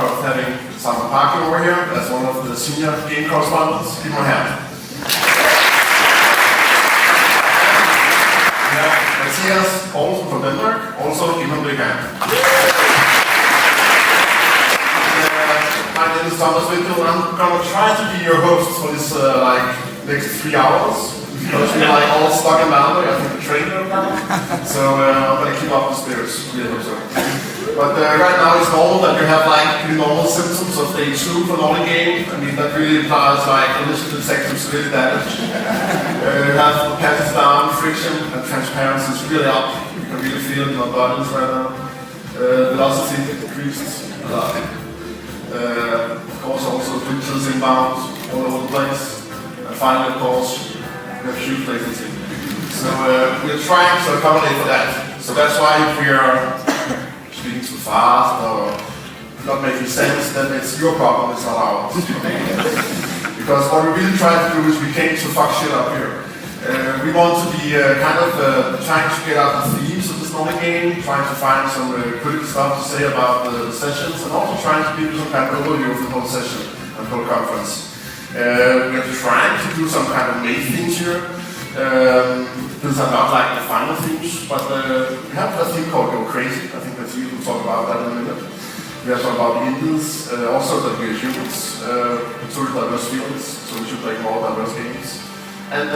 of having Thomas Vigild over here as one of the senior game correspondents. Give him a hand. We have Mathias Poulsen from Denmark. Also, give him a big hand. My name is Thomas Vigild. I'm gonna try to be your host for this next 3 hours. Because we're all stuck in Malmö, I think the train right now. So I'm gonna keep up the spirits, really hope so. But right now it's normal that you have pretty normal symptoms of day 2 for Nordic Game. I mean that really implies initial detection is really damaged. You have opacity down, friction and transparency is really up. You can really feel it in your buttons right now. Velocity decreased a lot. Of course also pictures inbound all over the place. And finally of course we have huge latency. So we're trying to accommodate for that. So that's why if we are speaking too fast or not making sense, then it's your problem, it's not ours. Because what we really try to do is we came to fuck shit up here. We want to be trying to get out the themes of this Nordic Game, trying to find some critical stuff to say about the sessions, and also trying to give you some kind of overview of the whole session and whole conference. We're trying to do some kind of main themes here. These are not the final themes, but we have a theme called Go Crazy. I think that's you will talk about that in a minute. We have talked about the Indians, also that we are humans, totally diverse fields, so we should play more diverse games. And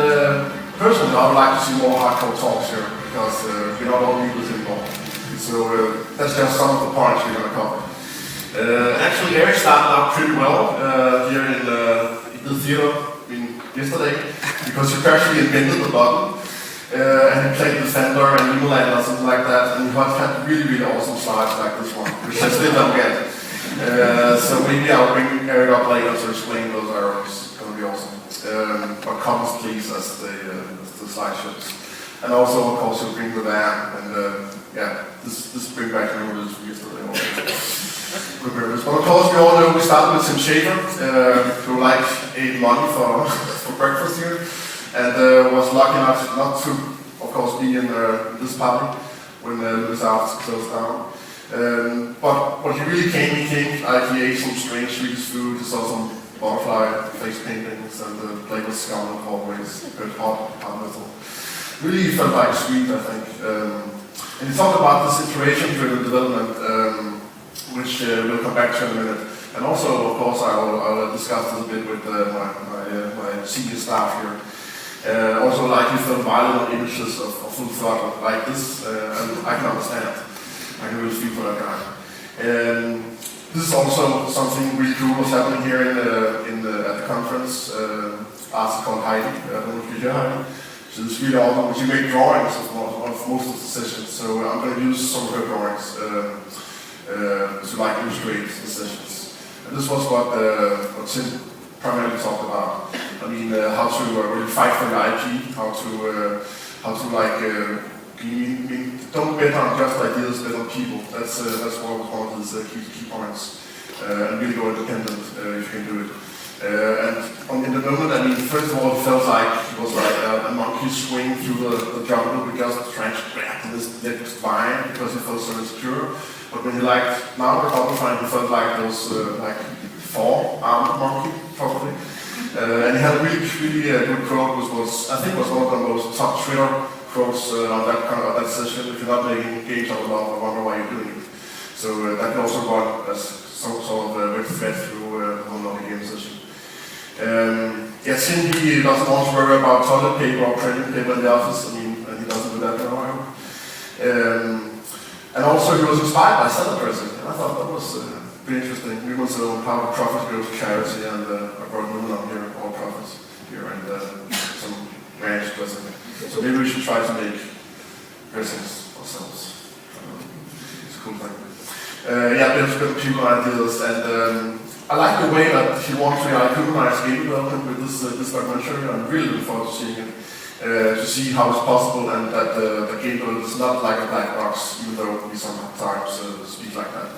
personally, I would like to see more hardcore talks here, because we're not all leaders anymore. So that's just some of the points we're going to cover. Actually, Eric started out pretty well here in the theater yesterday, because he actually invented the button, and he played Defender and Emuland or something like that, and he had really awesome slides like this one, which I still don't get. So maybe I'll bring Eric up later to explain those errors. It's going to be awesome. But comments please as the slide shows. And also, of course, you'll bring the van, and this bring back memories from yesterday. But of course, we all know we started with Tim Schafer, who ate money for breakfast here, and was lucky enough not to, of course, be in this party when Louis Arts closed down. But what he really came, he ate some strange Swedish food, he saw some butterfly face paintings, and played with scum and hallways, good hot metal. Really felt like sweet, I think. And he talked about this iteration-driven development, which we'll come back to in a minute. And also, of course, I'll discuss this a bit with my senior staff here. Also, you feel violent images of full throttle like this, and I can understand. I can really feel for that guy. This is also something really cool was happening here at the conference. Artist called Heidi. I don't know if you hear Heidi. She's really awesome. She made drawings of most of the sessions, so I'm going to use some of her drawings to illustrate the sessions. And this was what Tim primarily talked about. I mean, how to really fight for your IP, how to don't bet on just ideas, bet on people. That's one of his key points. And really go independent if you can do it. And in the moment, I mean, first of all, it felt like it was like a monkey swing through the jungle with just trying to grab this next vine because he felt so insecure. But when he now the couple time, he felt like those 4-armed monkey, probably. And he had a really good quote, which was, I think, was one of the most top Twitter quotes on that session. If you're not making games out of love, I wonder why you're doing it. So that can also run as some sort of red thread through the whole Nordic Game session. Tim, he doesn't want to worry about toilet paper or printing paper in the office. I mean, and he doesn't do that now, I hope. And also he was inspired by salad dressing, and I thought that was pretty interesting. We want to know how profits go to charity, and I brought Moon on here, all profits here, and some ranch dressing. So maybe we should try to make dressings ourselves. It's a cool thing. There's good people ideas, and I like the way that he wants to humanize game development with this documentary. I'm really looking forward to seeing it. To see how it's possible, and that the game development is not like a black box, even though we sometimes speak like that.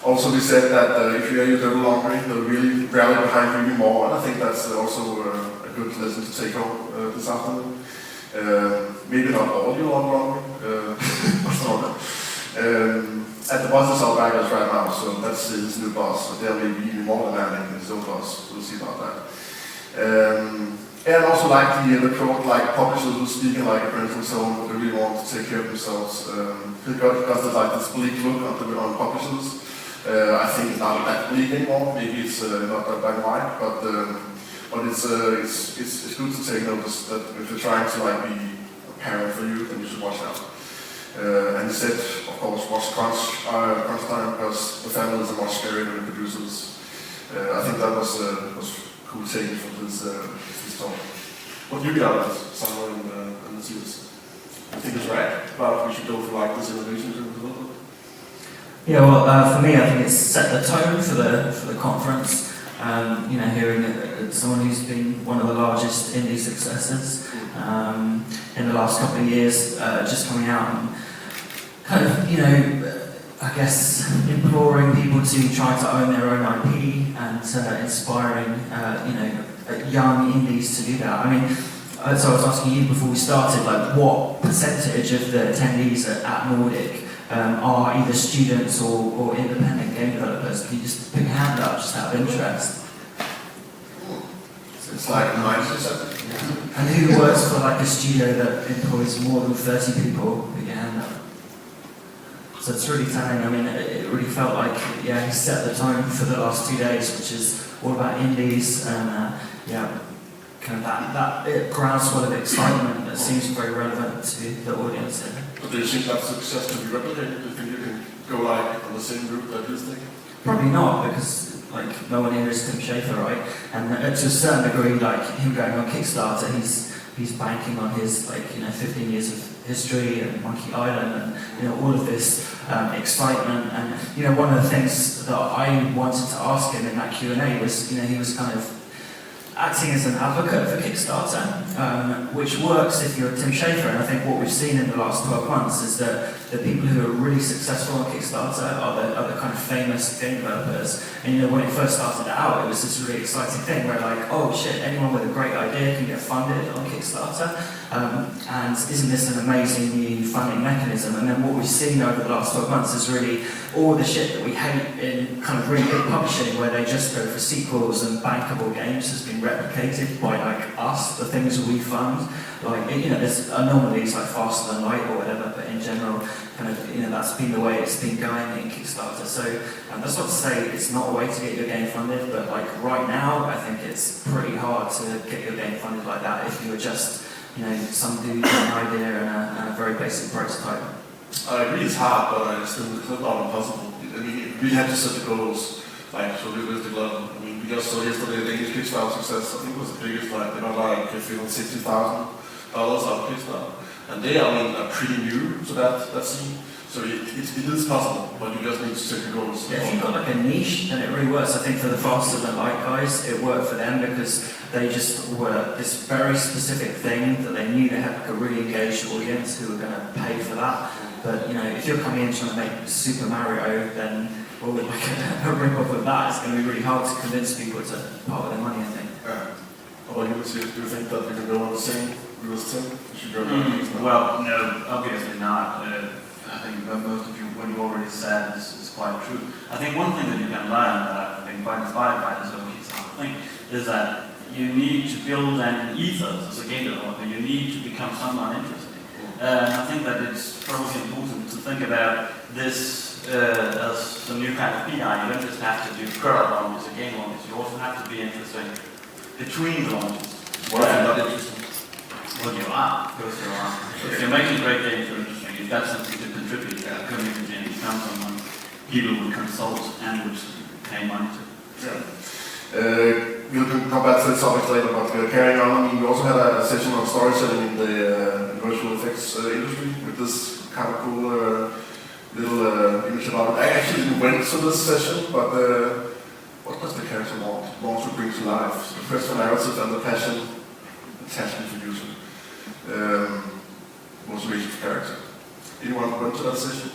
Also, we said that if you are your double laundry, they'll really rally behind you more, and I think that's also a good lesson to take home this afternoon. Maybe not all your laundry, at the boss is Outbackers right now, so that's his new boss. So they'll be even more demanding than his own boss. We'll see about that. And also like the quote, like publishers who speak in like a parental tone, they really want to take care of themselves. It got like this bleak look on publishers. I think it's not that bleak anymore. Maybe it's not that black and white, but it's good to take notice that if you're trying to like be a parent for you, then you should watch out. And he said, of course, watch crunch time because the families are much scarier than the producers. I think that was cool take from this talk. What do you get out of it, somewhere in the series? I think it's right about we should go for like this innovation to develop. Yeah, well, for me, I think it's set the tone for the conference. Hearing someone who's been one of the largest indie successes in the last couple of years, just coming out and kind of, I guess, imploring people to try to own their own IP and inspiring, young indies to do that. I mean, so I was asking you before we started, like, what percentage of the attendees at Nordic are either students or independent game developers? Can you just pick a hand up, just out of interest? So it's like 90%. And who works for like a studio that employs more than 30 people? Pick your hand up. So it's really telling. I mean, it really felt like, he set the tone for the last 2 days, which is all about indies and, kind of that groundswell of excitement that seems very relevant to the audience here. But do you think that success can be replicated? Do you think you can go like on the same route that he's thinking? Probably not, because like no one here is Tim Schafer, right? And to a certain degree, like him going on Kickstarter, he's banking on his 15 years of history and Monkey Island and all of this excitement. And one of the things that I wanted to ask him in that Q&A was, he was kind of acting as an advocate for Kickstarter, which works if you're Tim Schafer. And I think what we've seen in the last 12 months is that the people who are really successful on Kickstarter are the kind of famous game developers. And when it first started out, it was this really exciting thing where like, oh shit, anyone with a great idea can get funded on Kickstarter. And isn't this an amazing new funding mechanism? And then what we've seen over the last 12 months is really all the shit that we hate in kind of really big publishing, where they just go for sequels and bankable games, has been replicated by like us, the things we fund. Like, there's anomalies like Faster Than Light or whatever, but in general, kind of, that's been the way it's been going in Kickstarter. So that's not to say it's not a way to get your game funded, but like right now, I think it's pretty hard to get your game funded like that if you were just, some dude with an idea and a very basic prototype. I agree it's hard, but it's still not impossible. I mean, we have to set the goals, like, so realistic level. I mean, we just saw yesterday the English Kickstarter success. I think it was the biggest, like, they got like $60,000 out of Kickstarter. And they, are pretty new to that scene. So it is possible, but you just need to set the goals. Yeah, if you've got like a niche, then it really works. I think for the Faster Than Light guys, it worked for them because they just were this very specific thing that they knew they had like a really engaged audience who were going to pay for that. But if you're coming in trying to make Super Mario, then like a rip-off of that, it's going to be really hard to convince people to part with their money, I think. Yeah. How about you, do you think that we can go on the same route as Tim? We should go Well, no, obviously not. I think most of what you already said is quite true. I think one thing that you can learn that I've been quite inspired by this whole Kickstarter thing is that you need to build an ethos as a game developer. You need to become someone interesting. I think that it's probably important to think about this as a new kind of PR. You don't just have to do product launches or game launches. You also have to be interesting between the launches. What if you're not interesting? Well, you are. Of course you are. If you're making great games, you're interesting. You've got something to contribute to the community, and you become someone people would consult and would pay money to. Yeah. We'll come back to the topic later, but carrying on, we also had a session on storytelling in the virtual effects industry with this kind of cool little image about it. I actually didn't went to this session, but what does the character want to bring to life? The personal narrative and the passion, attachment for user, motivation for character. Anyone went to that session?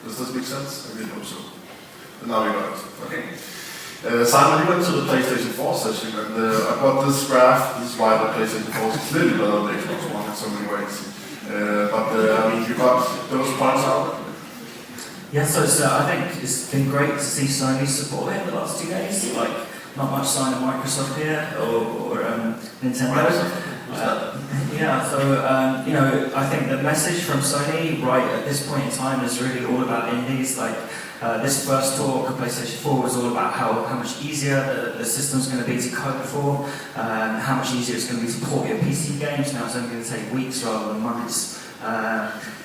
Does this make sense? I really hope so. And now we got it. Okay. Simon, you went to the PlayStation 4 session, and I got this graph. This is why the PlayStation 4 is clearly better than the Xbox One in so many ways. You got those points out? Yeah, so I think it's been great to see Sony support it the last 2 days. Like, not much sign of Microsoft here or Nintendo. Yeah, so you know, I think the message from Sony right at this point in time is really all about indies. Like this first talk of PlayStation 4 was all about how much easier the system's going to be to code for, how much easier it's going to be to port your PC games. Now it's only going to take weeks rather than months.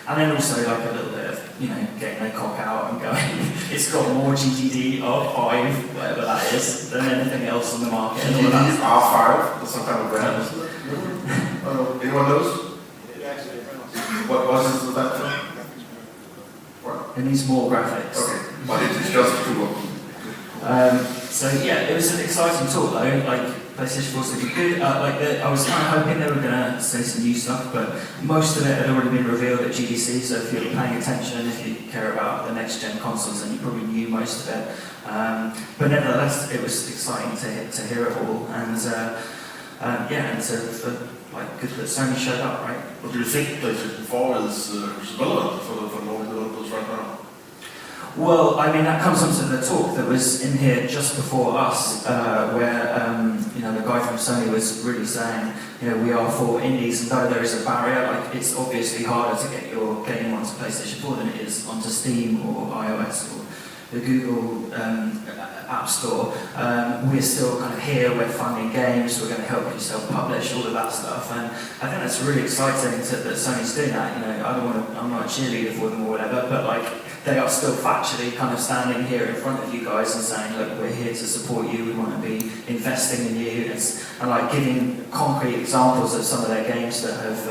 And then also like a little bit of, you know, getting their cock out and going, it's got more GTD R5, whatever that is, than anything else on the market. GTD R5, that's some kind of brand, isn't it? Anyone knows? What is that for? It needs more graphics. Okay, but it's just too low. So yeah, it was an exciting talk though. Like PlayStation 4's looking good. I was kind of hoping they were going to say some new stuff, but most of it had already been revealed at GDC. So if you're paying attention, if you care about the next gen consoles, then you probably knew most of it. But nevertheless, it was exciting to hear it all, and yeah, and good that Sony showed up, right? What do you think PlayStation 4 is relevant for Nordic developers right now? Well, I mean, that comes onto the talk that was in here just before us, where you know, the guy from Sony was really saying, you know, we are for indies, and though there is a barrier, like it's obviously harder to get your game onto PlayStation 4 than it is onto Steam or iOS or the Google App Store. We're still kind of here, we're funding games, we're going to help you self-publish, all of that stuff, and I think that's really exciting that Sony's doing that. You know, I'm not a cheerleader for them or whatever, but like, they are still factually kind of standing here in front of you guys and saying, look, we're here to support you, we want to be investing in you, and like giving concrete examples of some of their games that have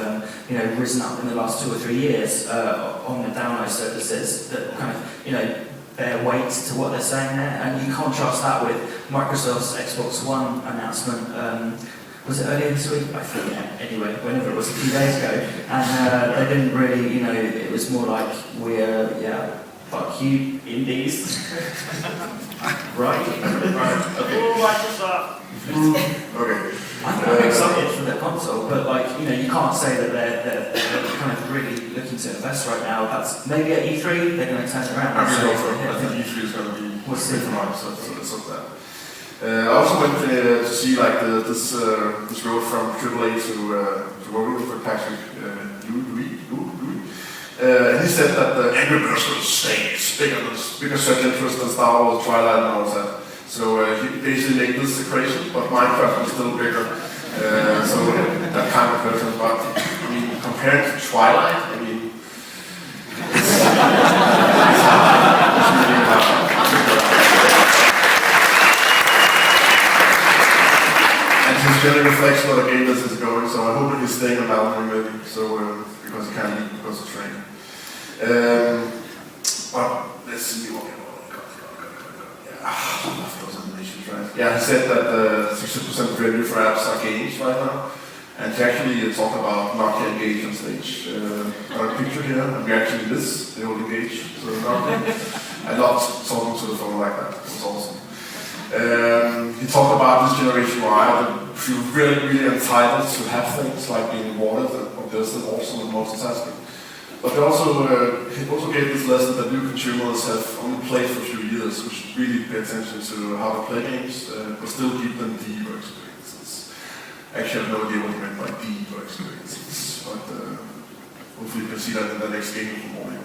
you know, risen up in the last 2 or 3 years on the download services that kind of, you know, bear weight to what they're saying there. And you contrast that with Microsoft's Xbox One announcement, was it earlier this week? I forget. Anyway, whenever it was, a few days ago. And they didn't really, you know, it was more like, we're, yeah, fuck you, indies. Right? Oh, Microsoft! Okay. I'm excited for the console, but like, you know, you can't say that they're kind of really looking to invest right now. That's maybe at E3 they're going to turn it around. I think E3 is going to be we'll see. For Microsoft, so it's up there. I also went to see like this road from AAA to Road for Patrick Louis. And he said that the Angry Birds will stay bigger search interest than Star Wars, Twilight, and all that. So he basically made this equation, but Minecraft was still bigger. So that kind of person. But I mean, compared to Twilight, I mean, it's really hard. His general reflection of the game as it's going, so I hope he's staying on Malcolm maybe, so because he can't leave because of training. But let's see what I love those animations, right? Yeah, he said that 60% of revenue for apps are games right now, and he actually talked about Nokia Engage on stage. Got a picture here, and we actually this, they will engage. So I loved talking to the phone like that, it was awesome. He talked about this generation why they feel really entitled to have things like being rewarded or there's still also with multitasking. But he also gave this lesson that new consumers have only played for a few years, which really pay attention to how to play games, but still keep them deeper experiences. Actually, I have no idea what he meant by deeper experiences, but hopefully you can see that in the next game from audio.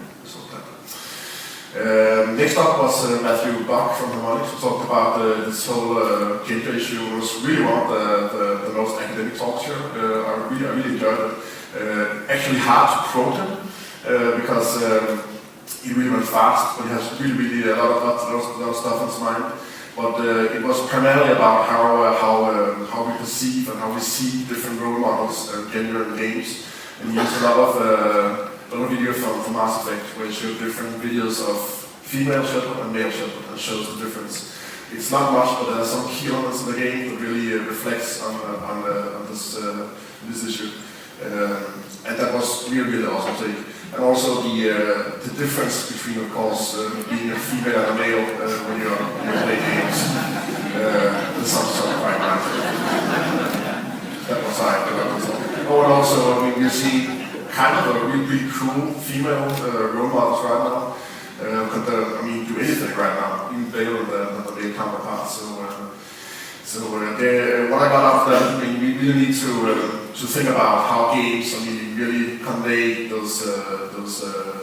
Next up was Matthew Buck from Harmonix, who talked about this whole gender issue. It was really one of the most academic talks here. I really enjoyed it. Actually hard to quote him because he really went fast, but he has really a lot of stuff on his mind. But it was primarily about how we perceive and how we see different role models and gender in games. And he used a lot of video from Mass Effect, where it showed different videos of female Shepard and male Shepard, and shows the difference. It's not much, but there are some key elements in the game that really reflects on this issue. And that was really awesome take. And also the difference between, of course, being a female and a male when you play games. There's some quite nice. That was right. Oh, and also, I mean, you see kind of a really cool female role models right now. I mean, do anything right now, even better than the main counterpart. What I got out of that, I mean, we really need to think about how games, I mean, really convey those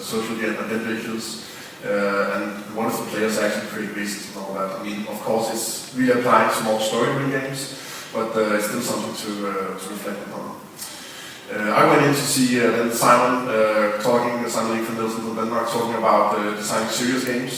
social advantages, and what if the players actually create risks and all that. I mean, of course, it's really applied to more story-driven games, but it's still something to reflect upon. I went in to see Simon Simon from Denmark talking about designing serious games.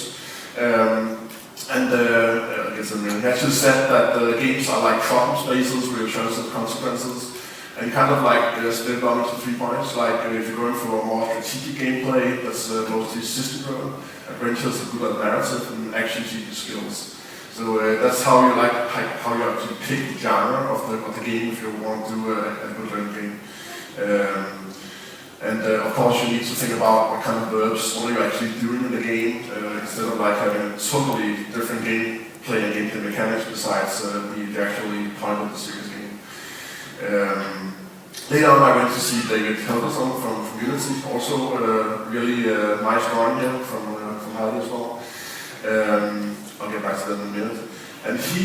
I guess he actually said that the games are like problem spaces with choices and consequences, and kind of like split down into 3 points. Like if you're going for a more strategic gameplay, that's mostly system-driven. Adventures are good at narrative and action-seeking skills. So that's how you actually pick the genre of the game if you want to do a good learning game. Of course, you need to think about what kind of verbs, what are you actually doing in the game, instead of like having a totally different gameplay and gameplay mechanics besides the actually point of the serious game. Later on, I went to see David Helderson from Unity, also really nice drawing here from Heidi as well. I'll get back to that in a minute. And he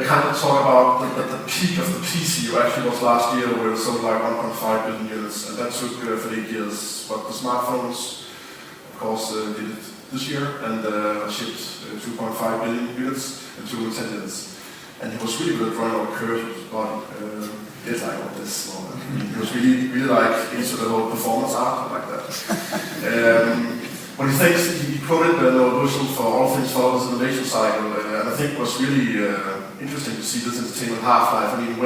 kind of talked about the peak of the PC actually was last year, where it sold like 1.5 billion units, and that took for 8 years. But the smartphones, of course, did it this year and shipped 2.5 billion units in 210 years. And he was really good at drawing out curves with his body. It's like all this. He was really like into the whole performance art like that. When he thinks, he quoted Noah Bushell for all things follow this innovation cycle, and I think it was really interesting to see this entertainment half-life. I mean,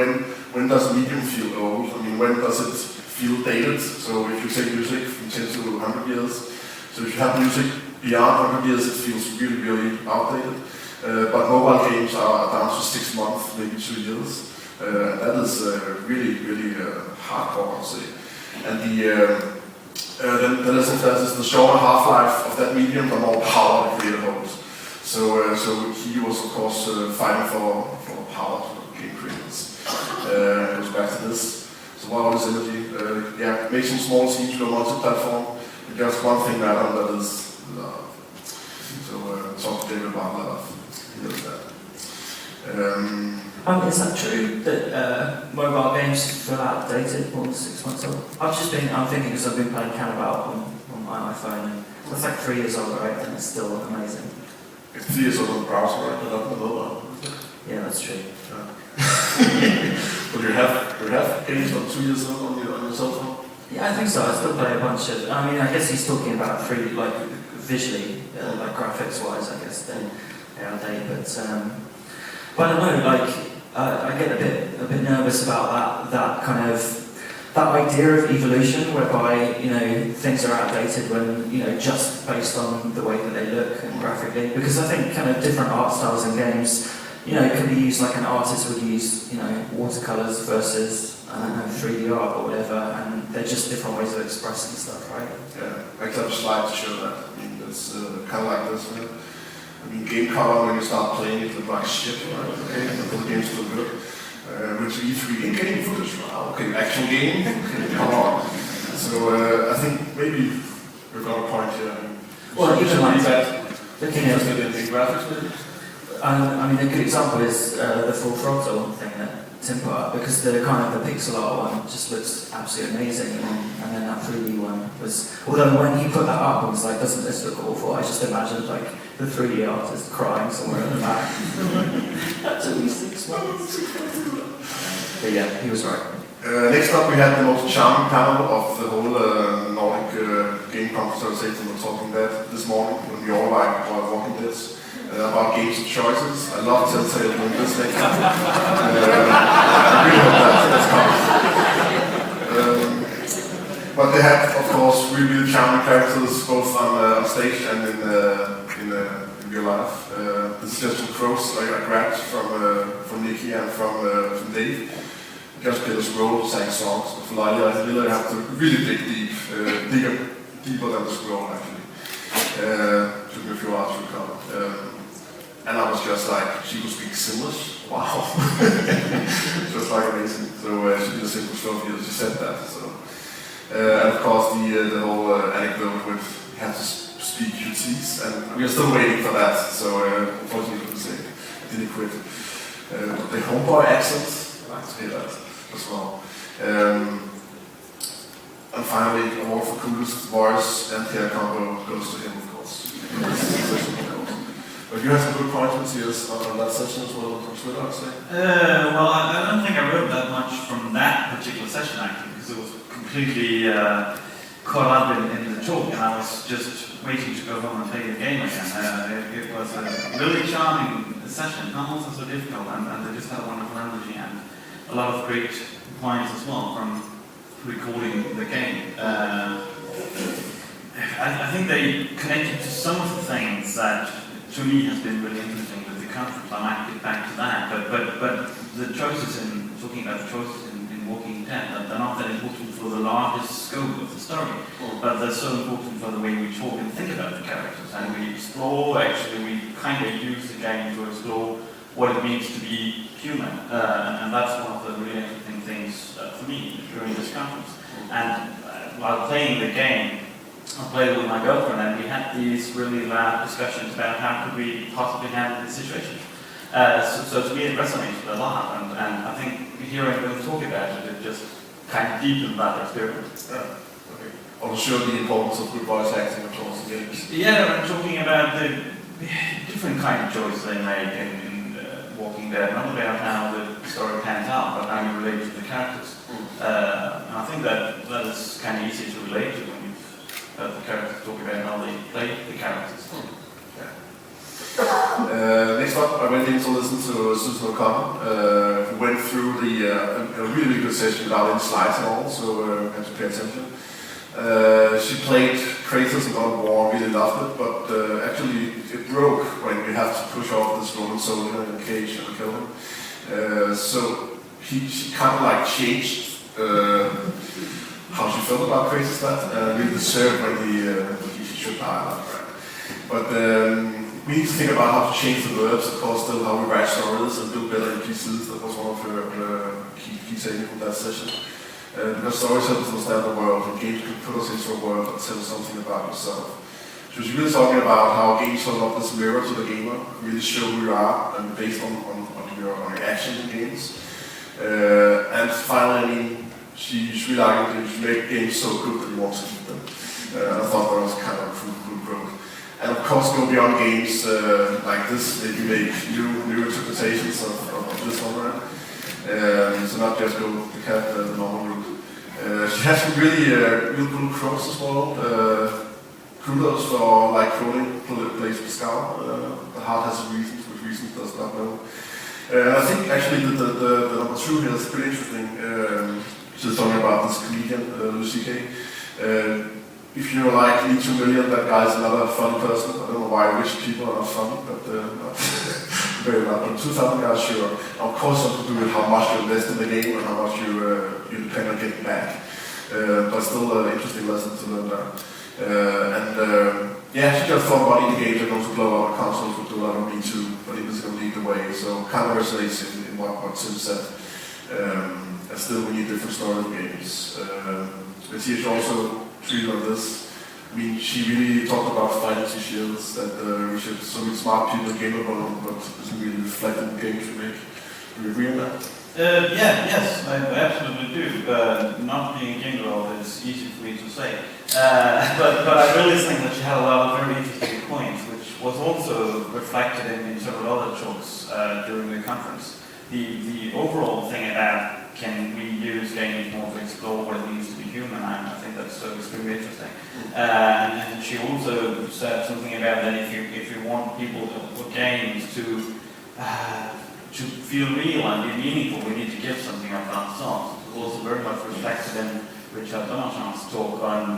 when does medium feel old? I mean, when does it feel dated? So if you take music from 10 to 100 years, so if you have music beyond 100 years, it feels really, really outdated. But mobile games are down to 6 months, maybe 2 years. That is really, really hardcore, I would say. And then the shorter half-life of that medium, the more power the creator holds. So he was, of course, fighting for power to game creators. It goes back to this. So what is energy? Make some small teams go multi-platform. Just one thing that is love. So talk to David about love. He knows that. Is that true that mobile games feel outdated more than 6 months old? I'm thinking because I've been playing Cannibal on my iPhone, and that's like 3 years old, right? And it's still amazing. It's 3 years old on the browser, right? But not on the mobile. Yeah, that's true. But you have games on 2 years old on your cell phone? Yeah, I think so. I still play a bunch of. I mean, I guess he's talking about like visually, like graphics-wise. I guess they're outdated, but I don't know, like, I get a bit nervous about that idea of evolution, whereby, things are outdated when, just based on the way that they look and graphically. Because I think kind of different art styles in games, can be used like an artist would use, watercolors versus, I don't know, 3D art or whatever, and they're just different ways of expressing stuff, right? Yeah, I have a slide to show that. I mean, it's kind of like this, right? I mean, game cover, when you start playing it, look like shit, right? Okay, but the game's still good. Which E3 in-game footage, wow, okay, actual game, come on. So I think maybe we've got a point here. Well, even like that, looking at the graphics, maybe? I mean, a good example is the full throttle thing that Tim put up, because the kind of the pixel art one just looks absolutely amazing, and then that 3D one was. Although when he put that up, I was like, doesn't this look awful? I just imagined like the 3D artist crying somewhere in the back. That took me 6 months. But yeah, he was right. Next up, we had the most charming panel of the whole Nordic Game conference. I was saying we were talking that this morning when we all like were walking this. About games and choices. I love Telltale doing this next time. I really hope that's coming. But they had, of course, really charming characters both on stage and in real life. This is just some quotes I grabbed from Nikki and from Dave. Just get a scroll, sang songs. But for Laila, I really have to really dig deeper than the scroll actually. Took me a few hours to recover. And I was just like, she could speak English? Wow. Just like amazing. So she did a simple show, she said that. So. And of course the whole anecdote with, you have to speak UTs, and we are still waiting for that. So unfortunately, couldn't say didn't quit. The homeboy accent, I like to hear that as well. And finally, award for coolest voice and hair combo goes to him, of course. But you had some good points, Matthias, on that session as well on Twitter, I'd say. Well, I don't think I wrote that much from that particular session, actually, because it was completely caught up in the talk, and I was just waiting to go home and play the game again. It was a really charming session, not also so difficult, and they just had a wonderful energy and a lot of great points as well from recording the game. I think they connected to some of the things that to me has been really interesting with the conference. I might get back to that, but the choices in talking about the choices in Walking Dead, they're not that important for the largest scope of the story, but they're so important for the way we talk and think about the characters, and we explore. Actually, we kind of use the game to explore what it means to be human, and that's one of the really interesting things for me during this conference. And while playing the game, I played it with my girlfriend, and we had these really loud discussions about how could we possibly handle this situation. So to me it resonated a lot, and I think hearing them talk about it, it just kind of deepened that experience. Okay. Also showed the importance of good voice acting of course in games. Yeah, and talking about the different kind of choices they make in Walking Dead, not about how the story pans out, but how you relate to the characters. And I think that is kind of easy to relate to when you've heard the characters talk about how they play the characters. Next up, I went in to listen to Susan O'Connor, who went through a really good session without any slides at all, so had to pay attention. She played Kratos in God of War, really loved it, but actually it broke when we had to push off this Roman soldier in a cage and kill him. So she kind of like changed how she felt about Kratos that, really deserved when he should die. Right? But we need to think about how to change the verbs, of course, still how we write stories and build better NPCs. That was one of her key takeaways from that session. Because stories help us understand the world, and games can put us into a world that tells something about yourself. She was really talking about how games hold up this mirror to the gamer, really show who you are, and based on your actions in games. And finally, I mean, she really argued that you should make games so good that you want to keep them. I thought that was kind of a cool quote. And of course, go beyond games like this, maybe make new interpretations of this one, right? So not just go the normal route. She has some really cool quotes as well. Kudos for like quoting Blaise Pascal. The heart has reasons, which reasons does not know. I think actually the number 2 here is pretty interesting. She's talking about this comedian, Louis C.K. If you're like me 2 million, that guy's not a funny person. I don't know why rich people are not funny, but very well. But 2,000 guys, sure. Of course, something to do with how much you invest in the game and how much you depend on getting back. But still an interesting lesson to learn there. Yeah, she just thought about indie games are going to blow up consoles would do a lot of Me Too, but it was going to lead the way. So kind of resonates in what Tim said. And still we need different story games. But she also treated on this. I mean, she really talked about fighting shields, that we should so many smart people in game about, but isn't really reflecting the games we make. Do you agree on that? Yes, I absolutely do. Not being a game developer is easy for me to say. But I really think that she had a lot of very interesting points, which was also reflected in several other talks during the conference. The overall thing about can we use games more to explore what it means to be human, I think that's so extremely interesting. And she also said something about that if you want people or games to feel real and be meaningful, we need to give something of ourselves. It was also very much reflected in Richard Donald's talk on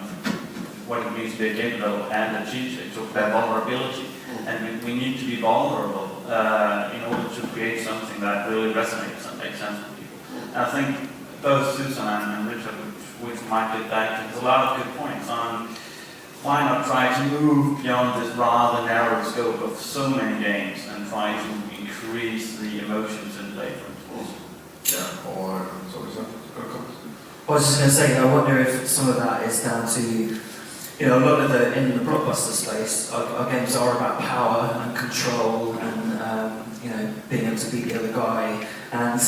what it means to be a game developer and a teacher. He talked about vulnerability, and we need to be vulnerable in order to create something that really resonates and makes sense for people. And I think both Susan and Richard, which might get back to, there's a lot of good points on why not try to move beyond this rather narrow scope of so many games and try to increase the emotions in play, for instance. Yeah, or sorry, I was just going to say, I wonder if some of that is down to you know, a lot of in the blockbuster space, our games are about power and control and you know, being able to beat the other guy. And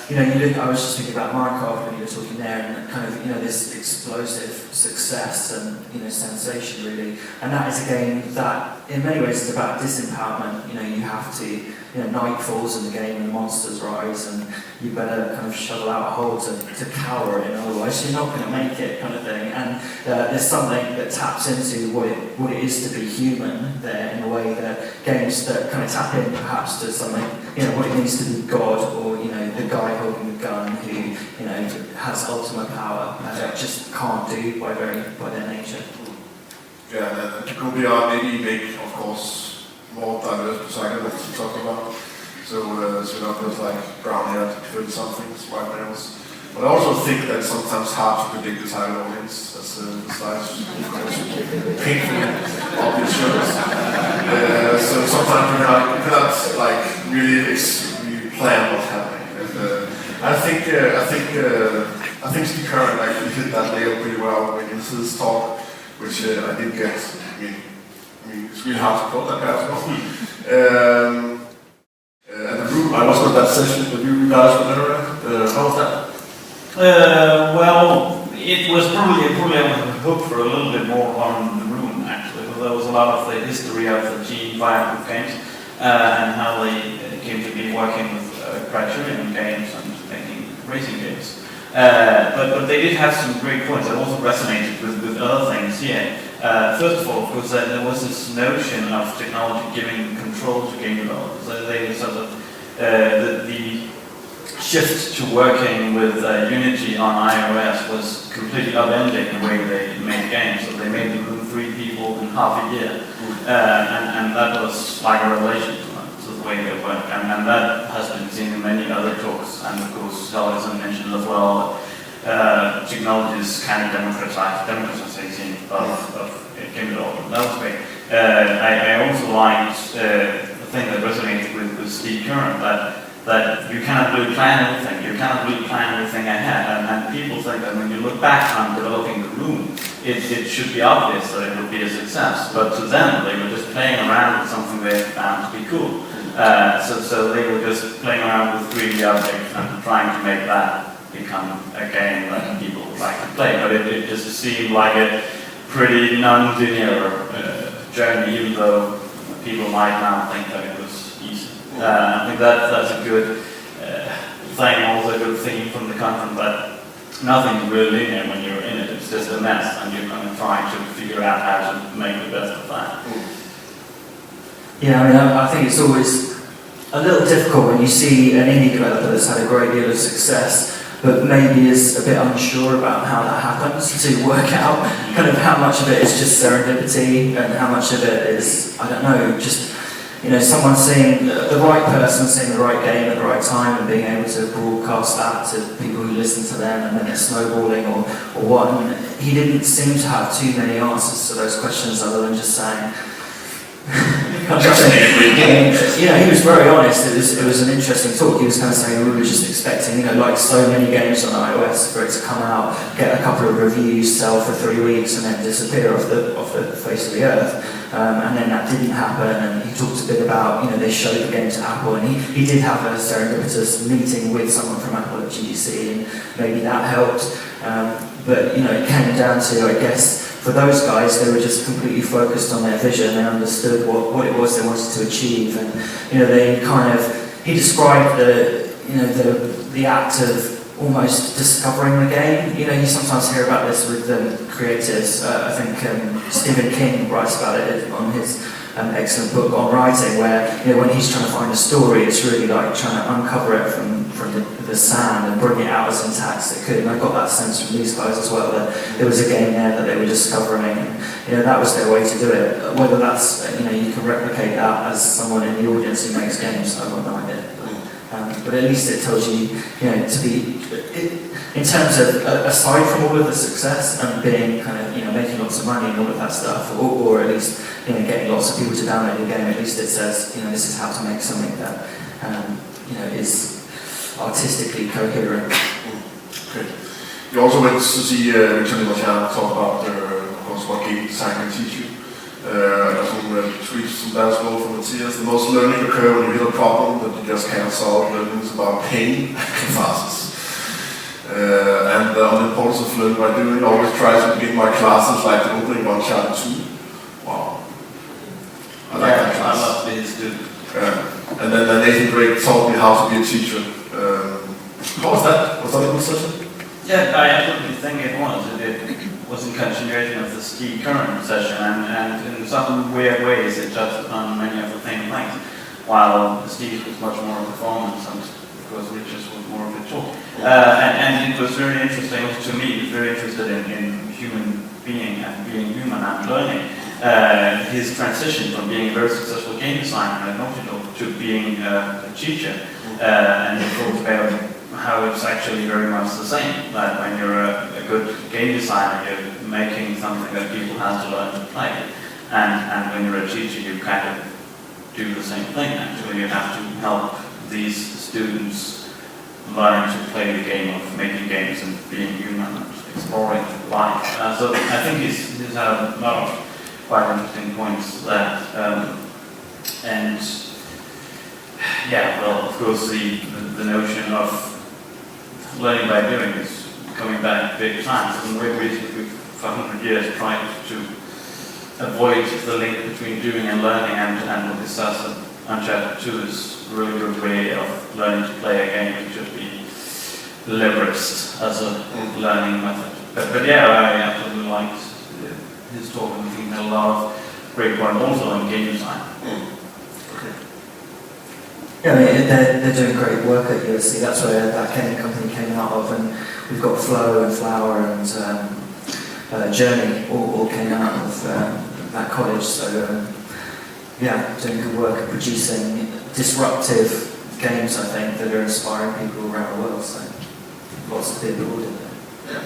you know, you look. I was just thinking about Minecraft when you were talking there, and kind of, you know, this explosive success and, you know, sensation really. And that is a game that, in many ways, is about disempowerment. You know, you have to, you know, night falls in the game and monsters rise, and you better kind of shovel out a hole to cower in, otherwise you're not going to make it, kind of thing. And there's something that taps into what it is to be human there, in a way that games that kind of tap in perhaps to something, you know, what it means to be God, or, you know, the guy holding the gun who, you know, has ultimate power, just can't do by their nature. Yeah, and to go beyond, maybe make, of course, more diverse protagonists to talk about. So not just like brown-haired 30-somethings, white males. But I also think that it's sometimes hard to predict the target audience, as the slides painfully obvious shows. So sometimes you cannot like really plan what's happening. And I think Steve Curran actually hit that nail pretty well when he did his talk, which I did get. I mean, it's really hard to quote that guy as well. And the room, I was at that session with you guys were there. How was that? Well, it was probably I was hooked for a little bit more on the room, actually. There was a lot of the history of the G5 group games and how they came to be working with Criterion games and making racing games. But they did have some great points that also resonated with other things here. First of all, of course, there was this notion of technology giving control to game developers. So they sort of the shift to working with Unity on iOS was completely upending the way they made games. So they made the room 3 people in half a year, and that was like a revelation to the way they work. And that has been seen in many other talks. And of course, Alison mentioned as well, technologies kind of democratization of game development. That was great. I also liked the thing that resonated with Steve Curran, that you cannot really plan everything. You cannot really plan everything ahead. And people think that when you look back on developing the room, it should be obvious that it would be a success. But to them, they were just playing around with something they found to be cool. So they were just playing around with 3D objects and trying to make that become a game that people would like to play. But it just seemed like a pretty non-linear journey, even though people might now think that it was easy. I think that's a good thing, also a good theme from the content, that nothing's really linear when you're in it. It's just a mess, and you're kind of trying to figure out how to make the best of that. Yeah, I mean, I think it's always a little difficult when you see an indie developer that's had a great deal of success, but maybe is a bit unsure about how that happens, to work out kind of how much of it is just serendipity and how much of it is, I don't know, just, you know, someone seeing the right person, seeing the right game at the right time and being able to broadcast that to people who listen to them, and then it's snowballing or what. And he didn't seem to have too many answers to those questions other than just saying, you know, he was very honest. It was an interesting talk. He was kind of saying we were just expecting, you know, like so many games on iOS, for it to come out, get a couple of reviews, sell for 3 weeks, and then disappear off the face of the earth. And then that didn't happen. And he talked a bit about, you know, they showed the game to Apple, and he did have a serendipitous meeting with someone from Apple at GDC, and maybe that helped. But you know, it came down to, I guess, for those guys, they were just completely focused on their vision. They understood what it was they wanted to achieve, and you know, they kind of, he described the act of almost discovering the game. You know, you sometimes hear about this with creators. I think Stephen King writes about it on his excellent book on writing, where, you know, when he's trying to find a story, it's really like trying to uncover it from the sand and bring it out as intact as it could. And I got that sense from these guys as well, that there was a game there that they were discovering, and you know, that was their way to do it. Whether that's, you know, you can replicate that as someone in the audience who makes games, I've got no idea. But at least it tells you, you know, to be, in terms of, aside from all of the success and being kind of, you know, making lots of money and all of that stuff, or at least, you know, getting lots of people to download your game, at least it says, you know, this is how to make something that, you know, is artistically coherent. Good. You also went to see Richard Limachan talk about because what game design can teach you. Some tweets from that as well from Matthias. The most learning occur when you hit a problem that you just can't solve. Learning is about pain and catharsis. And on the importance of learning by doing, I always try to begin my classes like the opening one chapter 2. Wow. I like that class. I love this dude. And then Nathan Drake taught me how to be a teacher. How was that? Was that a good session? Yeah, I absolutely think it was. It was in continuation of the Steve current session, and in some weird ways it touched on many of the same things, while Steve was much more performance and of course Richard was more of a talk. And it was very interesting to me. He was very interested in human being and being human and learning. His transition from being a very successful game designer at Naughty Dog to being a teacher, and he talked about how it's actually very much the same. That when you're a good game designer, you're making something that people have to learn to play, and when you're a teacher, you kind of do the same thing. Actually, you have to help these students learn to play the game of making games and being human and exploring life. So I think he's had a lot of quite interesting points there. And yeah, well, of course, the notion of learning by doing is coming back big time. And we've for 100 years tried to avoid the link between doing and learning, and what this does on chapter 2 is a really good way of learning to play a game. It should be leveraged as a learning method. But yeah, I absolutely liked his talk, and I think had a lot of great point also in game design. Yeah, I mean, they're doing great work at USC. That's where that gaming company came out of, and we've got Flow and Flower and Journey all came out of that college. So yeah, doing good work at producing disruptive games, I think, that are inspiring people around the world. So lots of people will do that.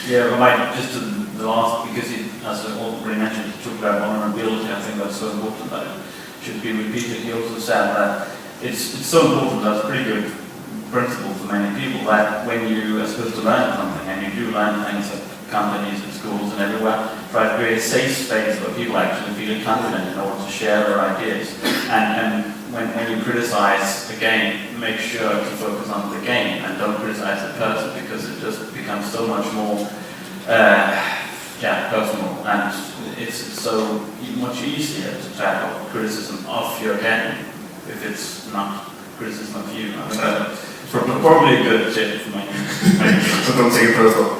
Yeah, well, just to the last, because as I already mentioned, he talked about vulnerability. I think that's so important that it should be repeated. He also said that it's so important, that's a pretty good principle for many people, that when you are supposed to learn something, and you do learn things at companies and schools and everywhere, try to create a safe space where people actually feel confident in order to share their ideas. And when you criticize a game, make sure to focus on the game and don't criticize the person, because it just becomes so much more personal, and it's so much easier to tackle criticism of your game if it's not criticism of you. I think that's probably a good tip for many people. So don't take it personal.